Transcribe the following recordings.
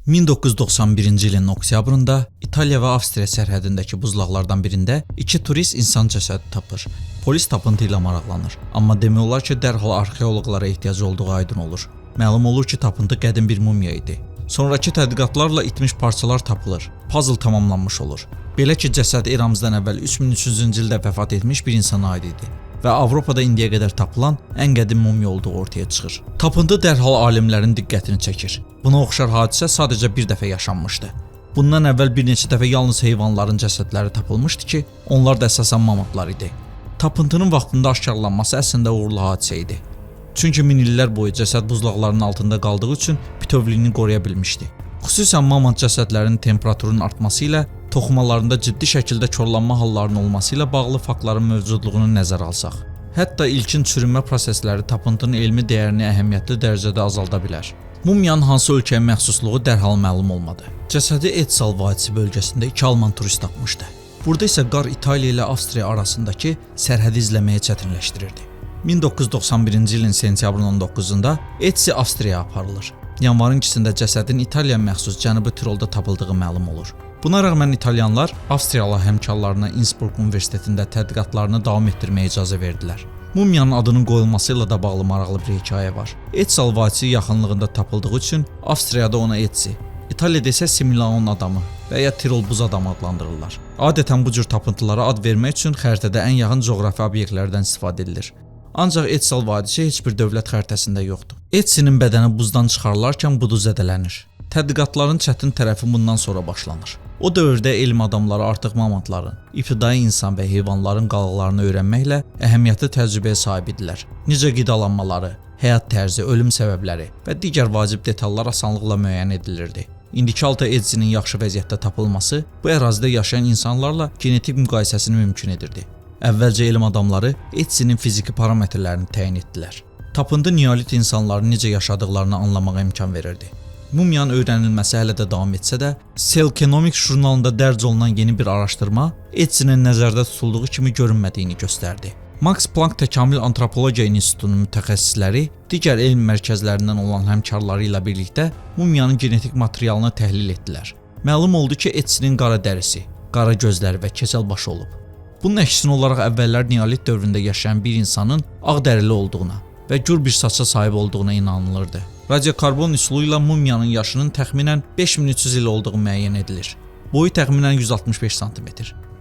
1991-ci ilin oktyabrında İtaliya və Avstriya sərhədindəki buzlaqlardan birində iki turist insan cəsədi tapır. Polis tapıntı ilə maraqlanır, amma demək olar ki, dərhal arxeoloqlara ehtiyacı olduğu aydın olur. Məlum olur ki, tapıntı qədim bir mumya idi. Sonrakı tədqiqatlarla itmiş parçalar tapılır, puzzle tamamlanmış olur. Belə ki, cəsəd eramızdan əvvəl 3300-cü ildə vəfat etmiş bir insana aid idi və Avropada indiyə qədər tapılan ən qədim mumya olduğu ortaya çıxır. Tapıntı dərhal alimlərin diqqətini çəkir. Buna oxşar hadisə sadəcə bir dəfə yaşanmışdı. Bundan əvvəl bir neçə dəfə yalnız heyvanların cəsədləri tapılmışdı ki, onlar da əsasən mamutlar idi. Tapıntının vaxtında aşkarlanması əslində uğurlu hadisə idi. Çünki min illər boyu cəsəd buzlaqlarının altında qaldığı üçün bütövlüyünü qoruya bilmişdi. Xüsusən mamut cəsədlərinin temperaturunun artması ilə toxumalarında ciddi şəkildə korlanma hallarının olması ilə bağlı faktların mövcudluğunu nəzərə alsaq. Hətta ilkin çürümə prosesləri tapıntının elmi dəyərini əhəmiyyətli dərəcədə azalda bilər. Mumyanın hansı ölkəyə məxsusluğu dərhal məlum olmadı. Cəsədi Etsal vadisi bölgəsində iki alman turist tapmışdı. Burada isə qar İtaliya ilə Avstriya arasındakı sərhədi izləməyə çətinləşdirirdi. 1991-ci ilin sentyabrın 19-da Etsi Avstriyaya aparılır. Yanvarın 2-sində cəsədin İtaliya məxsus Cənubi Tirolda tapıldığı məlum olur. Buna rəğmən İtalyanlar Avstriyalı həmkarlarına Innsbruck Universitetində tədqiqatlarını davam etdirməyə icazə verdilər. Mumyanın adının qoyulması ilə də bağlı maraqlı bir hekayə var. Etsal vadisi yaxınlığında tapıldığı üçün Avstriyada ona Etsi, İtaliyada isə Similaon adamı və ya Tirol buz adamı adlandırırlar. Adətən bu cür tapıntılara ad vermək üçün xəritədə ən yaxın coğrafi obyektlərdən istifadə edilir. Ancaq Etsal vadisi heç bir dövlət xəritəsində yoxdur. Etsinin bədəni buzdan çıxarılarkən budu zədələnir. Tədqiqatların çətin tərəfi bundan sonra başlanır. O dövrdə elm adamları artıq mamutların, ibtidai insan və heyvanların qalıqlarını öyrənməklə əhəmiyyətli təcrübəyə sahib idilər. Necə qidalanmaları, həyat tərzi, ölüm səbəbləri və digər vacib detallar asanlıqla müəyyən edilirdi. İndiki halda Etsinin yaxşı vəziyyətdə tapılması bu ərazidə yaşayan insanlarla genetik müqayisəsini mümkün edirdi. Əvvəlcə elm adamları Etsinin fiziki parametrlərini təyin etdilər. Tapıntı neolit insanların necə yaşadıqlarını anlamağa imkan verirdi. Mumyanın öyrənilməsi hələ də davam etsə də, Cell Genomics jurnalında dərc olunan yeni bir araşdırma Etsinin nəzərdə tutulduğu kimi görünmədiyini göstərdi. Max Planck Təkamül Antropologiya İnstitutunun mütəxəssisləri digər elm mərkəzlərindən olan həmkarları ilə birlikdə mumyanın genetik materialını təhlil etdilər. Məlum oldu ki, Etsinin qara dərisi, qara gözləri və keçəl başı olub. Bunun əksinə olaraq əvvəllər neolit dövründə yaşayan bir insanın ağ dərili olduğuna və gür bir saça sahib olduğuna inanılırdı. Radiokarbon üsulu ilə mumyanın yaşının təxminən 5300 il olduğu müəyyən edilir. Boyu təxminən 165 cm,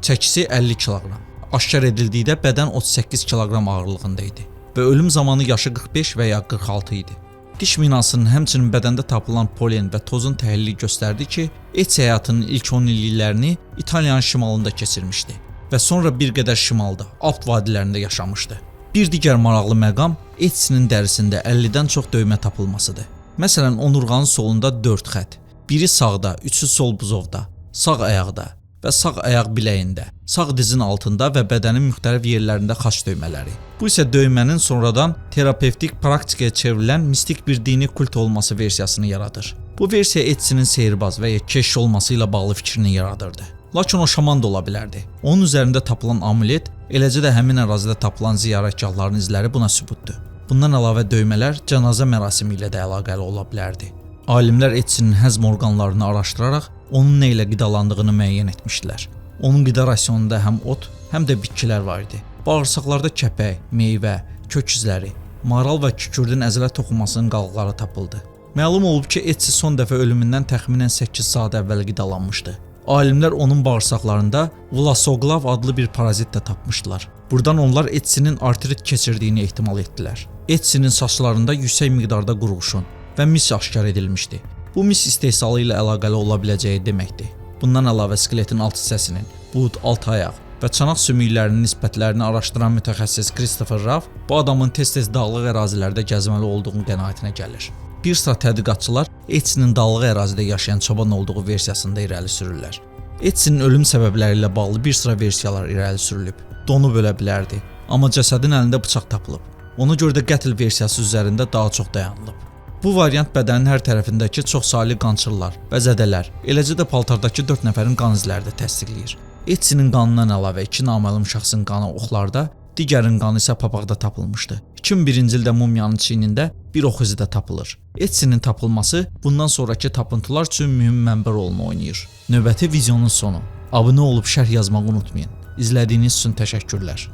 çəkisi 50 kq. Aşkar edildikdə bədən 38 kq ağırlığında idi və ölüm zamanı yaşı 45 və ya 46 idi. Diş minasının həmçinin bədəndə tapılan polen və tozun təhlili göstərdi ki, Ets həyatının ilk 10 illiklərini İtaliyanın şimalında keçirmişdi və sonra bir qədər şimalda, Alp vadilərində yaşamışdı. Bir digər maraqlı məqam Etsinin dərisində 50-dən çox döymə tapılmasıdır. Məsələn, onurğanın solunda 4 xətt, biri sağda, üçü sol buzovda, sağ ayaqda və sağ ayaq biləyində, sağ dizin altında və bədənin müxtəlif yerlərində xaç döymələri. Bu isə döymənin sonradan terapevtik praktikaya çevrilən mistik bir dini kult olması versiyasını yaradır. Bu versiya Etsinin sehrbaz və ya keşiş olması ilə bağlı fikrini yaradırdı. Lakin o şaman da ola bilərdi. Onun üzərində tapılan amulet, eləcə də həmin ərazidə tapılan ziyarətgahların izləri buna sübutdur. Bundan əlavə döymələr cənazə mərasimi ilə də əlaqəli ola bilərdi. Alimlər Etsinin həzm orqanlarını araşdıraraq onun nə ilə qidalandığını müəyyən etmişdilər. Onun qida rasionunda həm ot, həm də bitkilər var idi. Bağırsaqlarda kəpək, meyvə, kök izləri, maral və kükürdün əzələ toxunmasının qalıqları tapıldı. Məlum olub ki, Etsi son dəfə ölümündən təxminən 8 saat əvvəl qidalanmışdı. Alimlər onun bağırsaqlarında Vlasoglav adlı bir parazit də tapmışdılar. Buradan onlar Etsinin artrit keçirdiyini ehtimal etdilər. Etsinin saçlarında yüksək miqdarda qurğuşun və mis aşkar edilmişdi. Bu mis istehsalı ilə əlaqəli ola biləcəyi deməkdir. Bundan əlavə skeletin alt hissəsinin, bud, alt ayaq və çanaq sümüklərinin nisbətlərini araşdıran mütəxəssis Christopher Raff bu adamın tez-tez dağlıq ərazilərdə gəzməli olduğunu qənaətinə gəlir. Bir sıra tədqiqatçılar Etsinin dağlıq ərazidə yaşayan çoban olduğu versiyasında irəli sürürlər. Etsinin ölüm səbəbləri ilə bağlı bir sıra versiyalar irəli sürülüb. Donub ölə bilərdi, amma cəsədin əlində bıçaq tapılıb. Ona görə də qətl versiyası üzərində daha çox dayanılıb. Bu variant bədənin hər tərəfindəki çoxsaylı qançırlar və zədələr, eləcə də paltardakı 4 nəfərin qan izləri də təsdiqləyir. Etsinin qanından əlavə 2 naməlum şəxsin qanı oxlarda, digərin qanı isə papaqda tapılmışdı. 2001-ci ildə mumiyanın çiynində bir ox izi də tapılır. Etsinin tapılması bundan sonraki tapıntılar üçün mühüm mənbə rolunu oynayır. Növbəti videonun sonu. Abunə olub şərh yazmağı unutmayın. İzlədiyiniz üçün təşəkkürlər.